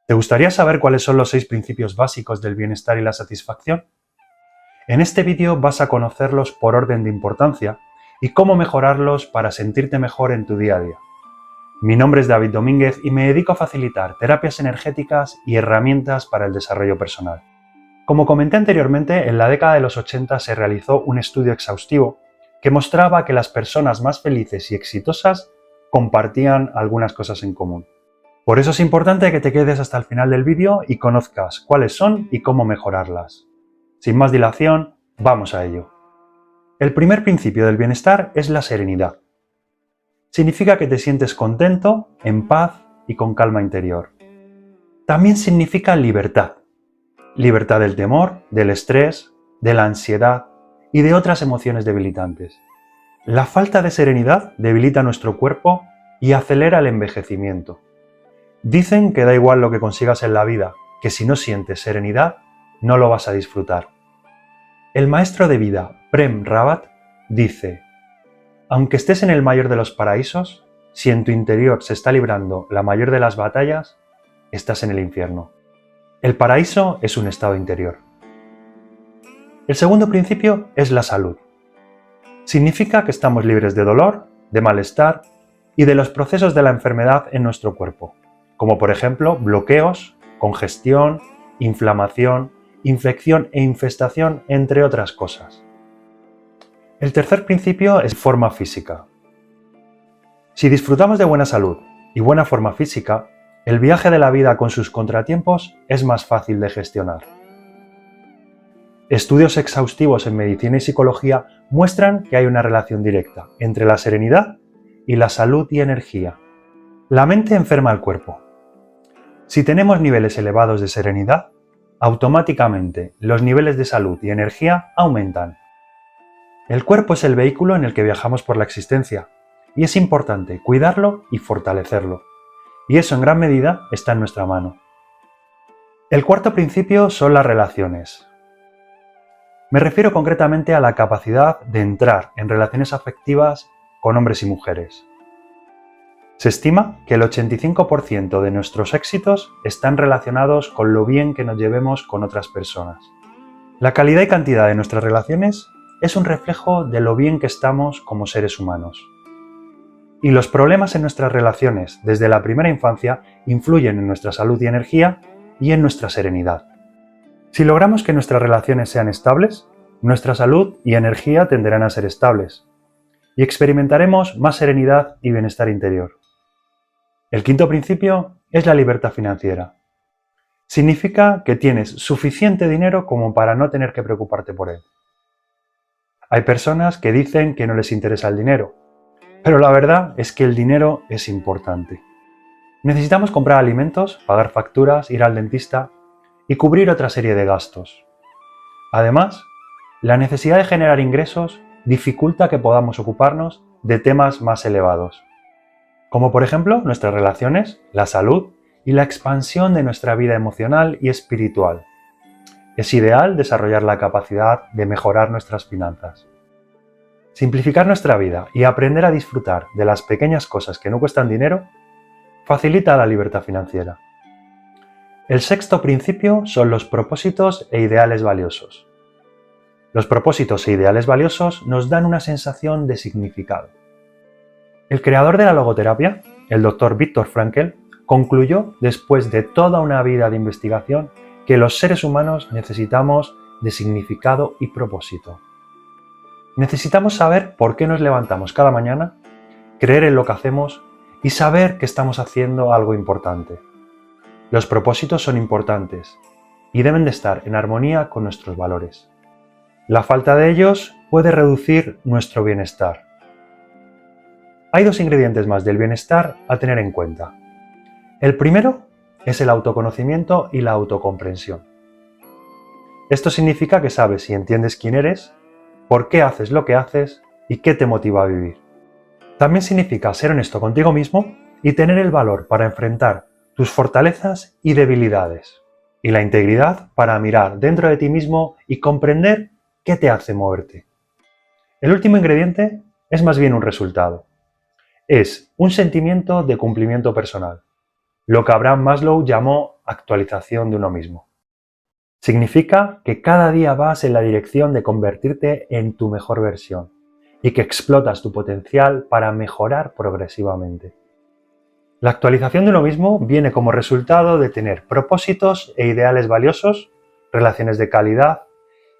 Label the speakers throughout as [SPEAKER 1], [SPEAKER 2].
[SPEAKER 1] ¿Te gustaría saber cuáles son los 6 principios básicos del bienestar y la satisfacción? En este vídeo vas a conocerlos por orden de importancia y cómo mejorarlos para sentirte mejor en tu día a día. Mi nombre es David Domínguez y me dedico a facilitar terapias energéticas y herramientas para el desarrollo personal. Como comenté anteriormente, en la década de los 80 se realizó un estudio exhaustivo que mostraba que las personas más felices y exitosas compartían algunas cosas en común. Por eso es importante que te quedes hasta el final del vídeo y conozcas cuáles son y cómo mejorarlas. Sin más dilación, vamos a ello. El primer principio del bienestar es la serenidad. Significa que te sientes contento, en paz y con calma interior. También significa libertad. Libertad del temor, del estrés, de la ansiedad y de otras emociones debilitantes. La falta de serenidad debilita nuestro cuerpo y acelera el envejecimiento. Dicen que da igual lo que consigas en la vida, que si no sientes serenidad, no lo vas a disfrutar. El maestro de vida, Prem Rawat, dice: aunque estés en el mayor de los paraísos, si en tu interior se está librando la mayor de las batallas, estás en el infierno. El paraíso es un estado interior. El segundo principio es la salud. Significa que estamos libres de dolor, de malestar y de los procesos de la enfermedad en nuestro cuerpo, como por ejemplo bloqueos, congestión, inflamación, infección e infestación, entre otras cosas. El tercer principio es forma física. Si disfrutamos de buena salud y buena forma física, el viaje de la vida con sus contratiempos es más fácil de gestionar. Estudios exhaustivos en medicina y psicología muestran que hay una relación directa entre la serenidad y la salud y energía. La mente enferma al cuerpo. Si tenemos niveles elevados de serenidad, automáticamente los niveles de salud y energía aumentan. El cuerpo es el vehículo en el que viajamos por la existencia y es importante cuidarlo y fortalecerlo. Y eso en gran medida está en nuestra mano. El cuarto principio son las relaciones. Me refiero concretamente a la capacidad de entrar en relaciones afectivas con hombres y mujeres. Se estima que el 85% de nuestros éxitos están relacionados con lo bien que nos llevemos con otras personas. La calidad y cantidad de nuestras relaciones es un reflejo de lo bien que estamos como seres humanos. Y los problemas en nuestras relaciones desde la primera infancia influyen en nuestra salud y energía y en nuestra serenidad. Si logramos que nuestras relaciones sean estables, nuestra salud y energía tenderán a ser estables y experimentaremos más serenidad y bienestar interior. El quinto principio es la libertad financiera. Significa que tienes suficiente dinero como para no tener que preocuparte por él. Hay personas que dicen que no les interesa el dinero, pero la verdad es que el dinero es importante. Necesitamos comprar alimentos, pagar facturas, ir al dentista y cubrir otra serie de gastos. Además, la necesidad de generar ingresos dificulta que podamos ocuparnos de temas más elevados, como por ejemplo nuestras relaciones, la salud y la expansión de nuestra vida emocional y espiritual. Es ideal desarrollar la capacidad de mejorar nuestras finanzas. Simplificar nuestra vida y aprender a disfrutar de las pequeñas cosas que no cuestan dinero facilita la libertad financiera. El sexto principio son los propósitos e ideales valiosos. Los propósitos e ideales valiosos nos dan una sensación de significado. El creador de la logoterapia, el Dr. Viktor Frankl, concluyó después de toda una vida de investigación que los seres humanos necesitamos de significado y propósito. Necesitamos saber por qué nos levantamos cada mañana, creer en lo que hacemos y saber que estamos haciendo algo importante. Los propósitos son importantes y deben de estar en armonía con nuestros valores. La falta de ellos puede reducir nuestro bienestar. Hay 2 ingredientes más del bienestar a tener en cuenta. El primero es el autoconocimiento y la autocomprensión. Esto significa que sabes y entiendes quién eres, por qué haces lo que haces y qué te motiva a vivir. También significa ser honesto contigo mismo y tener el valor para enfrentar tus fortalezas y debilidades, y la integridad para mirar dentro de ti mismo y comprender qué te hace moverte. El último ingrediente es más bien un resultado. Es un sentimiento de cumplimiento personal, lo que Abraham Maslow llamó actualización de uno mismo. Significa que cada día vas en la dirección de convertirte en tu mejor versión y que explotas tu potencial para mejorar progresivamente. La actualización de uno mismo viene como resultado de tener propósitos e ideales valiosos, relaciones de calidad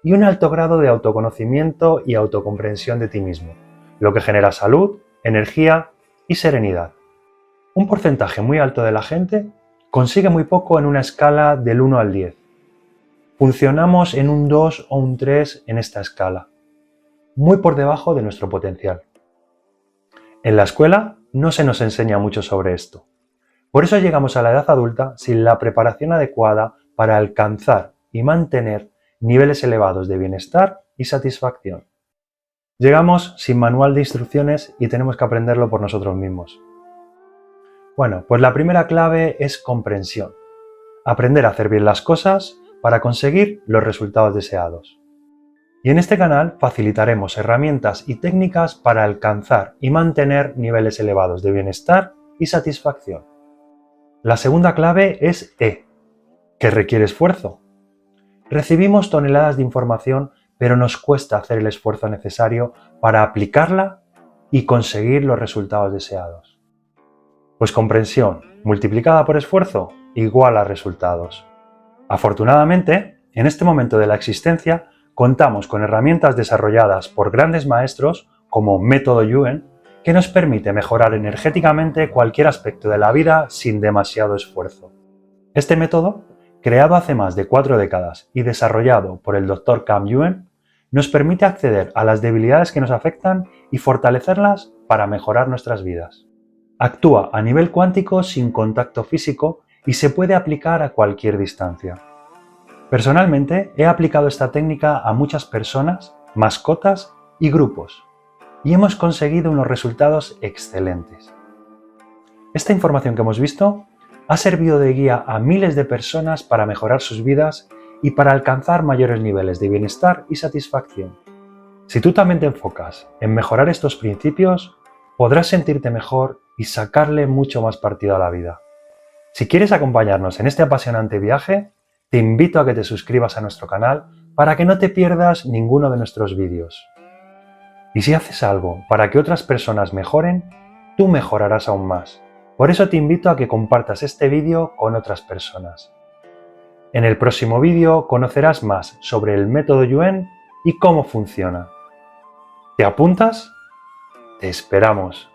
[SPEAKER 1] y un alto grado de autoconocimiento y autocomprensión de ti mismo, lo que genera salud, energía y serenidad. Un porcentaje muy alto de la gente consigue muy poco en una escala del 1 al 10. Funcionamos en un 2 o un 3 en esta escala, muy por debajo de nuestro potencial. En la escuela no se nos enseña mucho sobre esto. Por eso llegamos a la edad adulta sin la preparación adecuada para alcanzar y mantener niveles elevados de bienestar y satisfacción. Llegamos sin manual de instrucciones y tenemos que aprenderlo por nosotros mismos. Bueno, pues la primera clave es comprensión. Aprender a hacer bien las cosas para conseguir los resultados deseados. Y en este canal facilitaremos herramientas y técnicas para alcanzar y mantener niveles elevados de bienestar y satisfacción. La segunda clave es E, que requiere esfuerzo. Recibimos toneladas de información, pero nos cuesta hacer el esfuerzo necesario para aplicarla y conseguir los resultados deseados. Pues comprensión multiplicada por esfuerzo igual a resultados. Afortunadamente, en este momento de la existencia, contamos con herramientas desarrolladas por grandes maestros como Método Yuen que nos permite mejorar energéticamente cualquier aspecto de la vida sin demasiado esfuerzo. Este método, creado hace más de 4 décadas y desarrollado por el Dr. Cam Yuen, nos permite acceder a las debilidades que nos afectan y fortalecerlas para mejorar nuestras vidas. Actúa a nivel cuántico sin contacto físico y se puede aplicar a cualquier distancia. Personalmente, he aplicado esta técnica a muchas personas, mascotas y grupos, y hemos conseguido unos resultados excelentes. Esta información que hemos visto ha servido de guía a miles de personas para mejorar sus vidas y para alcanzar mayores niveles de bienestar y satisfacción. Si tú también te enfocas en mejorar estos principios, podrás sentirte mejor y sacarle mucho más partido a la vida. Si quieres acompañarnos en este apasionante viaje, te invito a que te suscribas a nuestro canal para que no te pierdas ninguno de nuestros vídeos. Y si haces algo para que otras personas mejoren, tú mejorarás aún más. Por eso te invito a que compartas este vídeo con otras personas. En el próximo vídeo conocerás más sobre el método Yuen y cómo funciona. ¿Te apuntas? Te esperamos.